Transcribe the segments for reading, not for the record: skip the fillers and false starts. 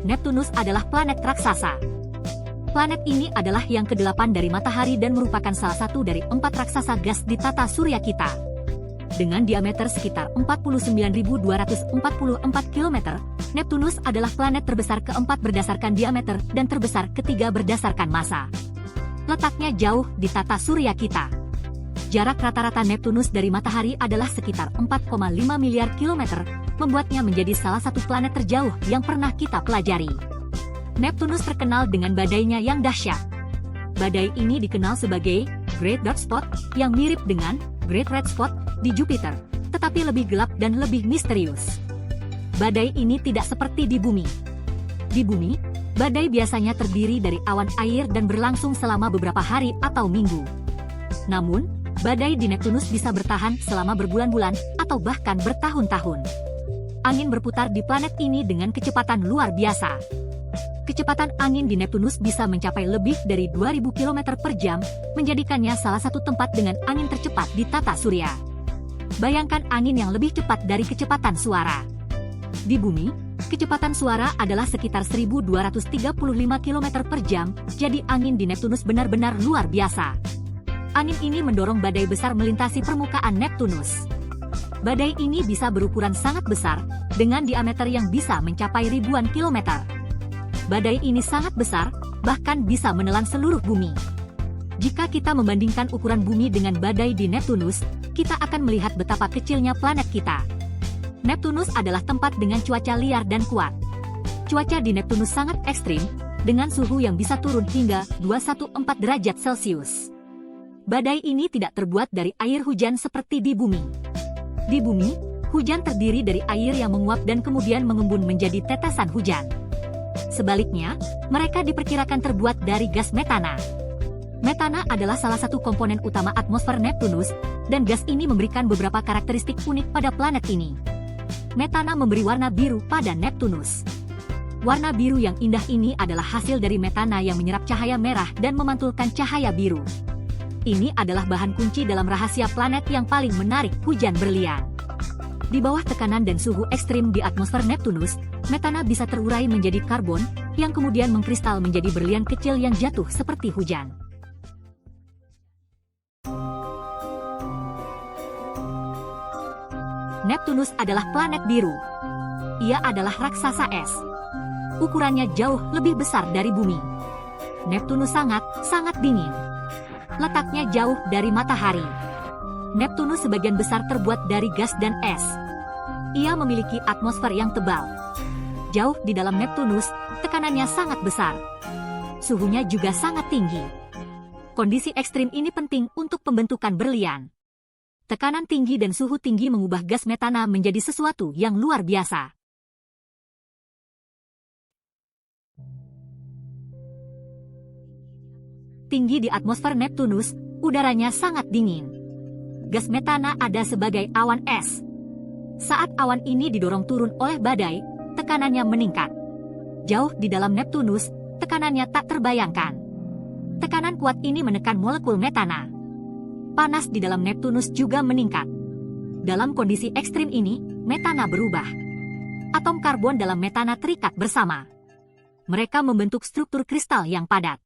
Neptunus adalah planet raksasa. Planet ini adalah yang ke-8 dari Matahari dan merupakan salah satu dari 4 raksasa gas di tata surya kita. Dengan diameter sekitar 49.244 km, Neptunus adalah planet terbesar keempat berdasarkan diameter dan terbesar ketiga berdasarkan massa. Letaknya jauh di tata surya kita. Jarak rata-rata Neptunus dari Matahari adalah sekitar 4,5 miliar kilometer, membuatnya menjadi salah satu planet terjauh yang pernah kita pelajari. Neptunus terkenal dengan badainya yang dahsyat. Badai ini dikenal sebagai Great Dark Spot yang mirip dengan Great Red Spot di Jupiter, tetapi lebih gelap dan lebih misterius. Badai ini tidak seperti di bumi. Di bumi, badai biasanya terdiri dari awan air dan berlangsung selama beberapa hari atau minggu. Namun, badai di Neptunus bisa bertahan selama berbulan-bulan atau bahkan bertahun-tahun. Angin berputar di planet ini dengan kecepatan luar biasa. Kecepatan angin di Neptunus bisa mencapai lebih dari 2000 km per jam, menjadikannya salah satu tempat dengan angin tercepat di tata surya. Bayangkan angin yang lebih cepat dari kecepatan suara. Di bumi, kecepatan suara adalah sekitar 1235 km per jam, jadi angin di Neptunus benar-benar luar biasa. Angin ini mendorong badai besar melintasi permukaan Neptunus. Badai ini bisa berukuran sangat besar, dengan diameter yang bisa mencapai ribuan kilometer. Badai ini sangat besar, bahkan bisa menelan seluruh bumi. Jika kita membandingkan ukuran bumi dengan badai di Neptunus, kita akan melihat betapa kecilnya planet kita. Neptunus adalah tempat dengan cuaca liar dan kuat. Cuaca di Neptunus sangat ekstrim, dengan suhu yang bisa turun hingga 214 derajat Celcius. Badai ini tidak terbuat dari air hujan seperti di bumi. Di bumi, hujan terdiri dari air yang menguap dan kemudian mengembun menjadi tetesan hujan. Sebaliknya, mereka diperkirakan terbuat dari gas metana. Metana adalah salah satu komponen utama atmosfer Neptunus, dan gas ini memberikan beberapa karakteristik unik pada planet ini. Metana memberi warna biru pada Neptunus. Warna biru yang indah ini adalah hasil dari metana yang menyerap cahaya merah dan memantulkan cahaya biru. Ini adalah bahan kunci dalam rahasia planet yang paling menarik hujan berlian. Di bawah tekanan dan suhu ekstrim di atmosfer Neptunus, metana bisa terurai menjadi karbon, yang kemudian mengkristal menjadi berlian kecil yang jatuh seperti hujan. Neptunus adalah planet biru. Ia adalah raksasa es. Ukurannya jauh lebih besar dari bumi. Neptunus sangat dingin. Letaknya jauh dari matahari. Neptunus sebagian besar terbuat dari gas dan es. Ia memiliki atmosfer yang tebal. Jauh di dalam Neptunus, tekanannya sangat besar. Suhunya juga sangat tinggi. Kondisi ekstrim ini penting untuk pembentukan berlian. Tekanan tinggi dan suhu tinggi mengubah gas metana menjadi sesuatu yang luar biasa. Tinggi di atmosfer Neptunus, udaranya sangat dingin. Gas metana ada sebagai awan es. Saat awan ini didorong turun oleh badai, tekanannya meningkat. Jauh di dalam Neptunus, tekanannya tak terbayangkan. Tekanan kuat ini menekan molekul metana. Panas di dalam Neptunus juga meningkat. Dalam kondisi ekstrim ini, metana berubah. Atom karbon dalam metana terikat bersama. Mereka membentuk struktur kristal yang padat.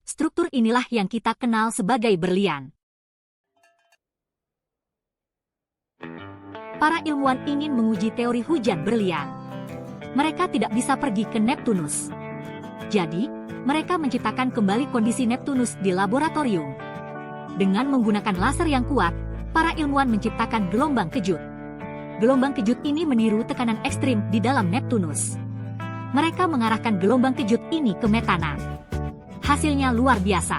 Struktur inilah yang kita kenal sebagai berlian. Para ilmuwan ingin menguji teori hujan berlian. Mereka tidak bisa pergi ke Neptunus. Jadi, mereka menciptakan kembali kondisi Neptunus di laboratorium. Dengan menggunakan laser yang kuat, para ilmuwan menciptakan gelombang kejut. Gelombang kejut ini meniru tekanan ekstrim di dalam Neptunus. Mereka mengarahkan gelombang kejut ini ke metana. Hasilnya luar biasa.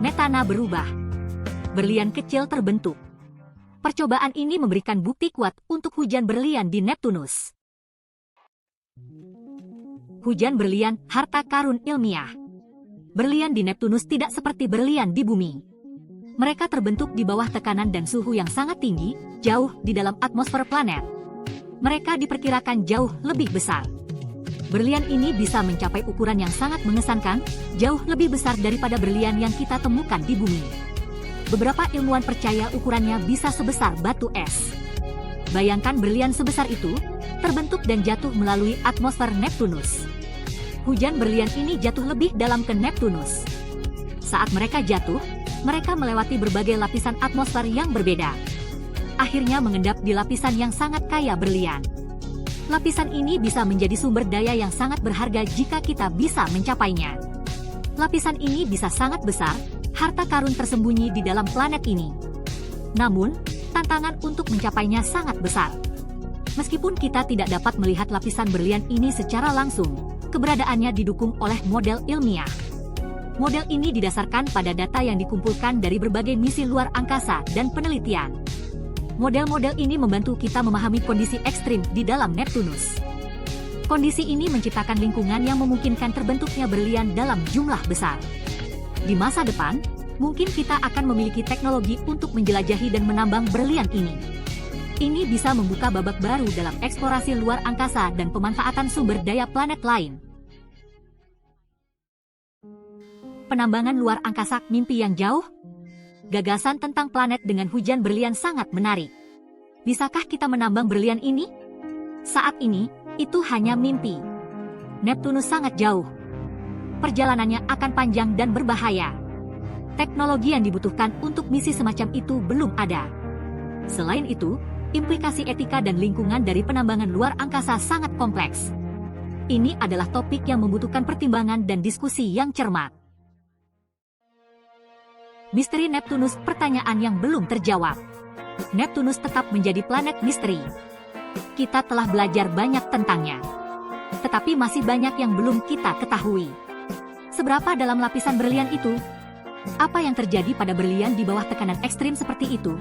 Metana berubah. Berlian kecil terbentuk. Percobaan ini memberikan bukti kuat untuk hujan berlian di Neptunus. Hujan berlian, harta karun ilmiah. Berlian di Neptunus tidak seperti berlian di bumi. Mereka terbentuk di bawah tekanan dan suhu yang sangat tinggi, jauh di dalam atmosfer planet. Mereka diperkirakan jauh lebih besar. Berlian ini bisa mencapai ukuran yang sangat mengesankan, jauh lebih besar daripada berlian yang kita temukan di bumi. Beberapa ilmuwan percaya ukurannya bisa sebesar batu es. Bayangkan berlian sebesar itu, terbentuk dan jatuh melalui atmosfer Neptunus. Hujan berlian ini jatuh lebih dalam ke Neptunus. Saat mereka jatuh, mereka melewati berbagai lapisan atmosfer yang berbeda. Akhirnya mengendap di lapisan yang sangat kaya berlian. Lapisan ini bisa menjadi sumber daya yang sangat berharga jika kita bisa mencapainya. Lapisan ini bisa sangat besar, harta karun tersembunyi di dalam planet ini. Namun, tantangan untuk mencapainya sangat besar. Meskipun kita tidak dapat melihat lapisan berlian ini secara langsung, keberadaannya didukung oleh model ilmiah. Model ini didasarkan pada data yang dikumpulkan dari berbagai misi luar angkasa dan penelitian. Model-model ini membantu kita memahami kondisi ekstrim di dalam Neptunus. Kondisi ini menciptakan lingkungan yang memungkinkan terbentuknya berlian dalam jumlah besar. Di masa depan, mungkin kita akan memiliki teknologi untuk menjelajahi dan menambang berlian ini. Ini bisa membuka babak baru dalam eksplorasi luar angkasa dan pemanfaatan sumber daya planet lain. Penambangan luar angkasa, mimpi yang jauh? Gagasan tentang planet dengan hujan berlian sangat menarik. Bisakah kita menambang berlian ini? Saat ini, itu hanya mimpi. Neptunus sangat jauh. Perjalanannya akan panjang dan berbahaya. Teknologi yang dibutuhkan untuk misi semacam itu belum ada. Selain itu, implikasi etika dan lingkungan dari penambangan luar angkasa sangat kompleks. Ini adalah topik yang membutuhkan pertimbangan dan diskusi yang cermat. Misteri Neptunus, pertanyaan yang belum terjawab. Neptunus tetap menjadi planet misteri. Kita telah belajar banyak tentangnya. Tetapi masih banyak yang belum kita ketahui. Seberapa dalam lapisan berlian itu? Apa yang terjadi pada berlian di bawah tekanan ekstrim seperti itu?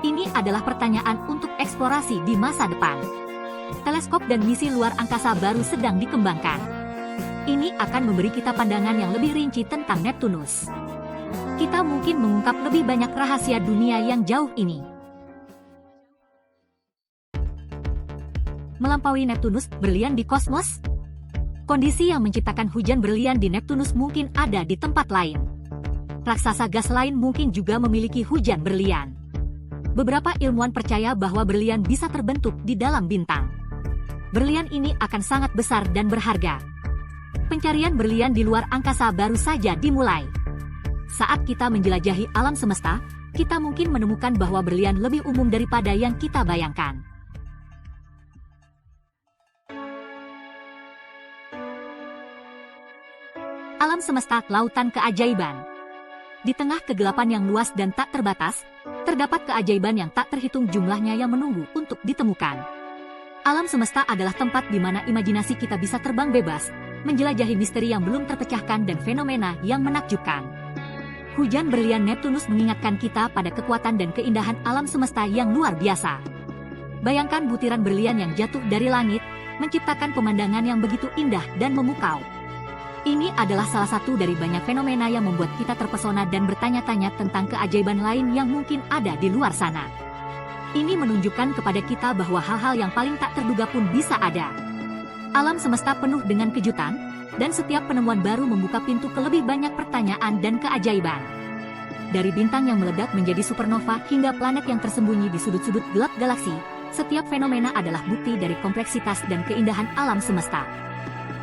Ini adalah pertanyaan untuk eksplorasi di masa depan. Teleskop dan misi luar angkasa baru sedang dikembangkan. Ini akan memberi kita pandangan yang lebih rinci tentang Neptunus. Kita mungkin mengungkap lebih banyak rahasia dunia yang jauh ini. Melampaui Neptunus, berlian di kosmos? Kondisi yang menciptakan hujan berlian di Neptunus mungkin ada di tempat lain. Raksasa gas lain mungkin juga memiliki hujan berlian. Beberapa ilmuwan percaya bahwa berlian bisa terbentuk di dalam bintang. Berlian ini akan sangat besar dan berharga. Pencarian berlian di luar angkasa baru saja dimulai. Saat kita menjelajahi alam semesta, kita mungkin menemukan bahwa berlian lebih umum daripada yang kita bayangkan. Alam semesta, lautan keajaiban. Di tengah kegelapan yang luas dan tak terbatas, terdapat keajaiban yang tak terhitung jumlahnya yang menunggu untuk ditemukan. Alam semesta adalah tempat di mana imajinasi kita bisa terbang bebas, menjelajahi misteri yang belum terpecahkan dan fenomena yang menakjubkan. Hujan berlian Neptunus mengingatkan kita pada kekuatan dan keindahan alam semesta yang luar biasa. Bayangkan butiran berlian yang jatuh dari langit, menciptakan pemandangan yang begitu indah dan memukau. Ini adalah salah satu dari banyak fenomena yang membuat kita terpesona dan bertanya-tanya tentang keajaiban lain yang mungkin ada di luar sana. Ini menunjukkan kepada kita bahwa hal-hal yang paling tak terduga pun bisa ada. Alam semesta penuh dengan kejutan, dan setiap penemuan baru membuka pintu ke lebih banyak pertanyaan dan keajaiban. Dari bintang yang meledak menjadi supernova hingga planet yang tersembunyi di sudut-sudut gelap galaksi, setiap fenomena adalah bukti dari kompleksitas dan keindahan alam semesta.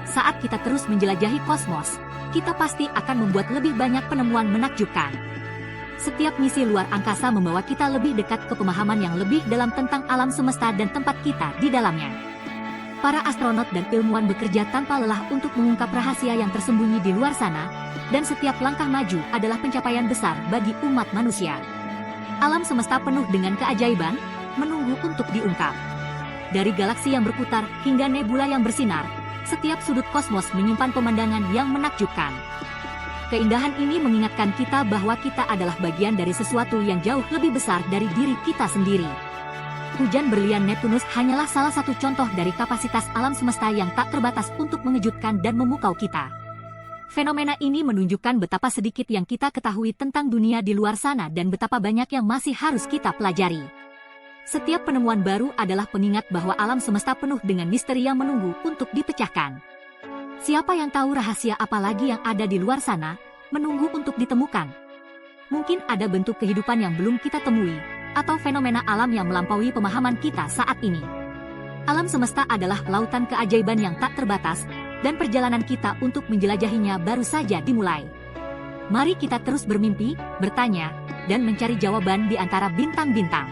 Saat kita terus menjelajahi kosmos, kita pasti akan membuat lebih banyak penemuan menakjubkan. Setiap misi luar angkasa membawa kita lebih dekat ke pemahaman yang lebih dalam tentang alam semesta dan tempat kita di dalamnya. Para astronot dan ilmuwan bekerja tanpa lelah untuk mengungkap rahasia yang tersembunyi di luar sana, dan setiap langkah maju adalah pencapaian besar bagi umat manusia. Alam semesta penuh dengan keajaiban, menunggu untuk diungkap. Dari galaksi yang berputar hingga nebula yang bersinar, setiap sudut kosmos menyimpan pemandangan yang menakjubkan. Keindahan ini mengingatkan kita bahwa kita adalah bagian dari sesuatu yang jauh lebih besar dari diri kita sendiri. Hujan berlian Neptunus hanyalah salah satu contoh dari kapasitas alam semesta yang tak terbatas untuk mengejutkan dan memukau kita. Fenomena ini menunjukkan betapa sedikit yang kita ketahui tentang dunia di luar sana dan betapa banyak yang masih harus kita pelajari. Setiap penemuan baru adalah pengingat bahwa alam semesta penuh dengan misteri yang menunggu untuk dipecahkan. Siapa yang tahu rahasia apa lagi yang ada di luar sana, menunggu untuk ditemukan. Mungkin ada bentuk kehidupan yang belum kita temui, atau fenomena alam yang melampaui pemahaman kita saat ini. Alam semesta adalah lautan keajaiban yang tak terbatas, dan perjalanan kita untuk menjelajahinya baru saja dimulai. Mari kita terus bermimpi, bertanya, dan mencari jawaban di antara bintang-bintang.